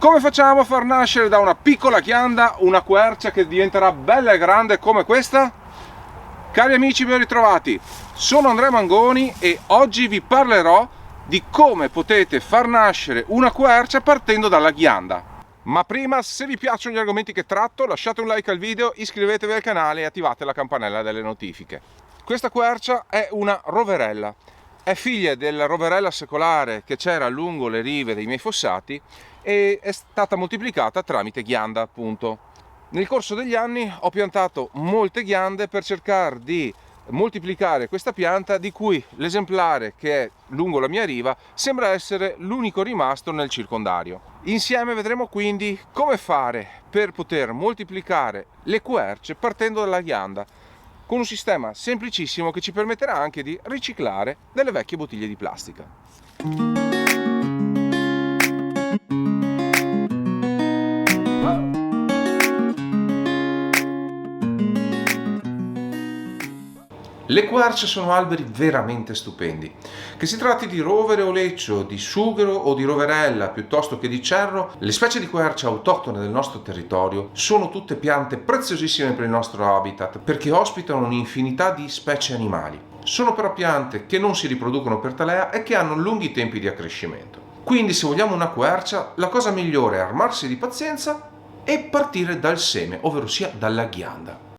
Come facciamo a far nascere da una piccola ghianda una quercia che diventerà bella e grande come questa? Cari amici, ben ritrovati. Sono Andrea Mangoni e oggi vi parlerò di come potete far nascere una quercia partendo dalla ghianda. Ma prima, se vi piacciono gli argomenti che tratto, lasciate un like al video, iscrivetevi al canale e attivate la campanella delle notifiche. Questa quercia è una roverella. È figlia della roverella secolare che c'era lungo le rive dei miei fossati e è stata moltiplicata tramite ghianda, appunto. Nel corso degli anni ho piantato molte ghiande per cercare di moltiplicare questa pianta, di cui l'esemplare che è lungo la mia riva sembra essere l'unico rimasto nel circondario. Insieme vedremo quindi come fare per poter moltiplicare le querce partendo dalla ghianda, con un sistema semplicissimo che ci permetterà anche di riciclare delle vecchie bottiglie di plastica. Le querce sono alberi veramente stupendi. Che si tratti di rovere o leccio, di sughero o di roverella, piuttosto che di cerro, le specie di quercia autoctone del nostro territorio sono tutte piante preziosissime per il nostro habitat, perché ospitano un'infinità di specie animali. Sono però piante che non si riproducono per talea e che hanno lunghi tempi di accrescimento. Quindi, se vogliamo una quercia, la cosa migliore è armarsi di pazienza e partire dal seme, ovvero sia dalla ghianda.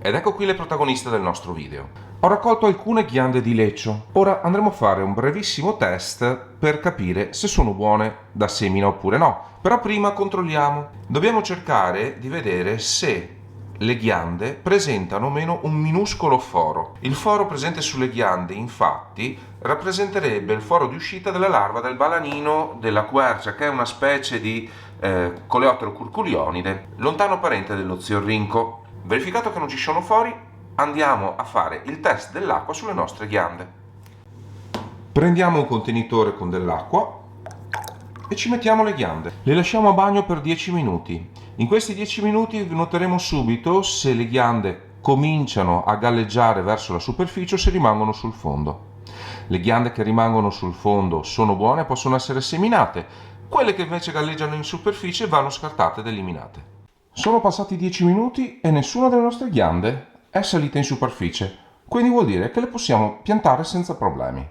Ed ecco qui le protagoniste del nostro video. Ho raccolto alcune ghiande di leccio. Ora andremo a fare un brevissimo test per capire se sono buone da semina oppure no. Però prima controlliamo. Dobbiamo cercare di vedere se le ghiande presentano o meno un minuscolo foro. Il foro presente sulle ghiande, infatti, rappresenterebbe il foro di uscita della larva del balanino della quercia, che è una specie di coleottero curculionide, lontano parente dello ziorrinco. Verificato che non ci sono fori, andiamo a fare il test dell'acqua sulle nostre ghiande. Prendiamo un contenitore con dell'acqua e ci mettiamo le ghiande. Le lasciamo a bagno per 10 minuti. In questi 10 minuti noteremo subito se le ghiande cominciano a galleggiare verso la superficie o se rimangono sul fondo. Le ghiande che rimangono sul fondo sono buone e possono essere seminate. Quelle che invece galleggiano in superficie vanno scartate ed eliminate. Sono passati 10 minuti e nessuna delle nostre ghiande è salita in superficie, quindi vuol dire che le possiamo piantare senza problemi.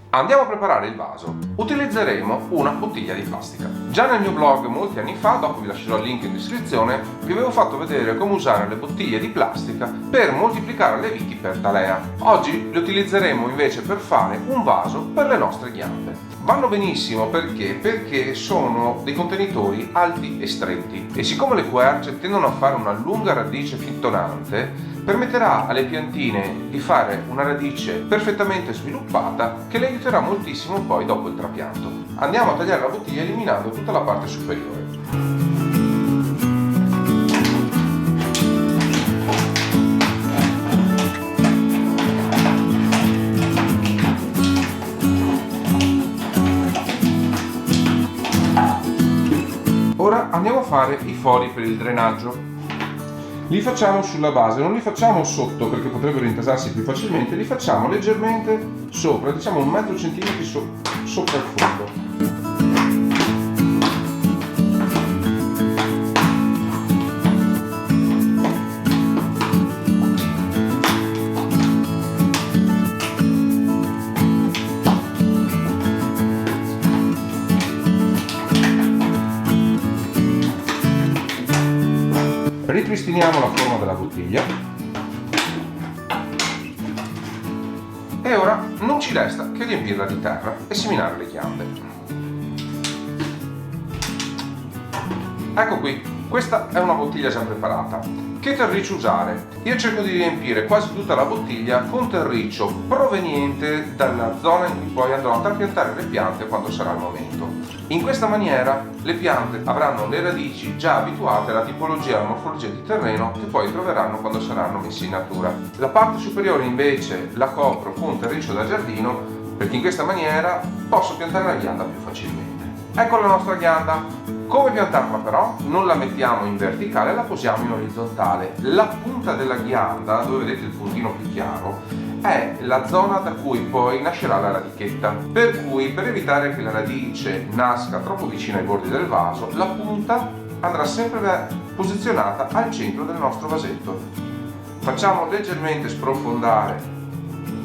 Andiamo a preparare il vaso. Utilizzeremo una bottiglia di plastica. Già nel mio blog molti anni fa, dopo vi lascerò il link in descrizione, vi avevo fatto vedere come usare le bottiglie di plastica per moltiplicare le viti per talea. Oggi le utilizzeremo invece per fare un vaso per le nostre ghiande. Vanno benissimo perché sono dei contenitori alti e stretti e siccome le querce tendono a fare una lunga radice fittonante, permetterà alle piantine di fare una radice perfettamente sviluppata che le aiuterà moltissimo poi dopo il trapianto. Andiamo a tagliare la bottiglia eliminando tutta la parte superiore. Ora andiamo a fare i fori per il drenaggio. Li facciamo sulla base, non li facciamo sotto perché potrebbero intasarsi più facilmente, li facciamo leggermente sopra, diciamo 1 centimetro sopra il fondo. Ripristiniamo la forma della bottiglia e ora non ci resta che riempirla di terra e seminare le ghiande. Ecco qui, questa è una bottiglia già preparata. Che terriccio usare? Io cerco di riempire quasi tutta la bottiglia con terriccio proveniente dalla zona in cui poi andrò a trapiantare le piante quando sarà il momento. In questa maniera le piante avranno le radici già abituate alla tipologia e alla morfologia di terreno che poi troveranno quando saranno messi in natura. La parte superiore invece la copro con terriccio da giardino perché in questa maniera posso piantare la ghianda più facilmente. Ecco la nostra ghianda. Come piantarla però? Non la mettiamo in verticale, la posiamo in orizzontale. La punta della ghianda, dove vedete il puntino più chiaro, è la zona da cui poi nascerà la radichetta, per cui per evitare che la radice nasca troppo vicino ai bordi del vaso, la punta andrà sempre posizionata al centro del nostro vasetto. Facciamo leggermente sprofondare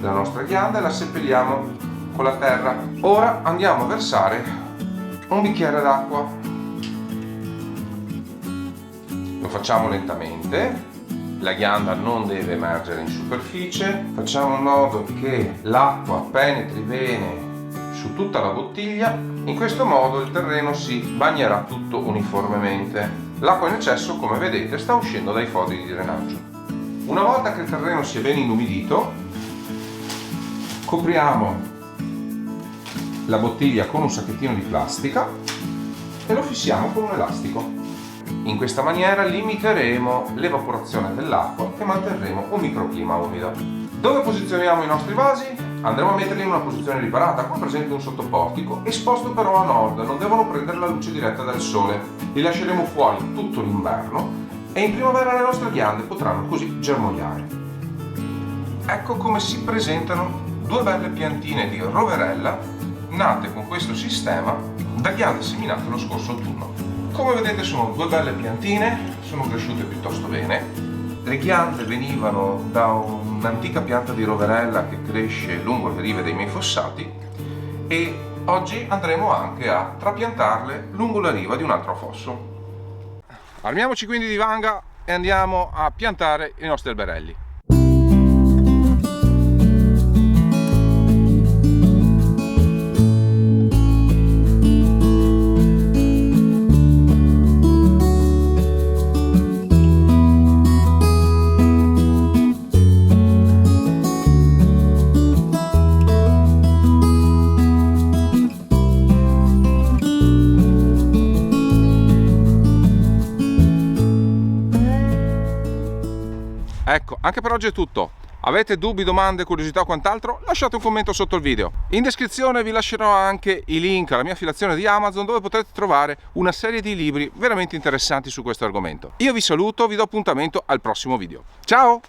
la nostra ghianda e la seppelliamo con la terra. Ora andiamo a versare un bicchiere d'acqua. Lo facciamo lentamente, la ghianda non deve emergere in superficie, facciamo in modo che l'acqua penetri bene su tutta la bottiglia. In questo modo il terreno si bagnerà tutto uniformemente. L'acqua in eccesso, come vedete, sta uscendo dai fori di drenaggio. Una volta che il terreno si è ben inumidito, copriamo la bottiglia con un sacchettino di plastica e lo fissiamo con un elastico. In questa maniera limiteremo l'evaporazione dell'acqua e manterremo un microclima umido. Dove posizioniamo i nostri vasi? Andremo a metterli in una posizione riparata, come per esempio un sottoportico, esposto però a nord, non devono prendere la luce diretta del sole. Li lasceremo fuori tutto l'inverno e in primavera le nostre ghiande potranno così germogliare. Ecco come si presentano due belle piantine di roverella nate con questo sistema da ghiande seminate lo scorso autunno. Come vedete sono due belle piantine, sono cresciute piuttosto bene. Le ghiande venivano da un'antica pianta di roverella che cresce lungo le rive dei miei fossati e oggi andremo anche a trapiantarle lungo la riva di un altro fosso. Armiamoci quindi di vanga e andiamo a piantare i nostri alberelli. Ecco, anche per oggi è tutto. Avete dubbi, domande, curiosità o quant'altro? Lasciate un commento sotto il video. In descrizione vi lascerò anche i link alla mia affiliazione di Amazon, dove potrete trovare una serie di libri veramente interessanti su questo argomento. Io vi saluto, vi do appuntamento al prossimo video. Ciao!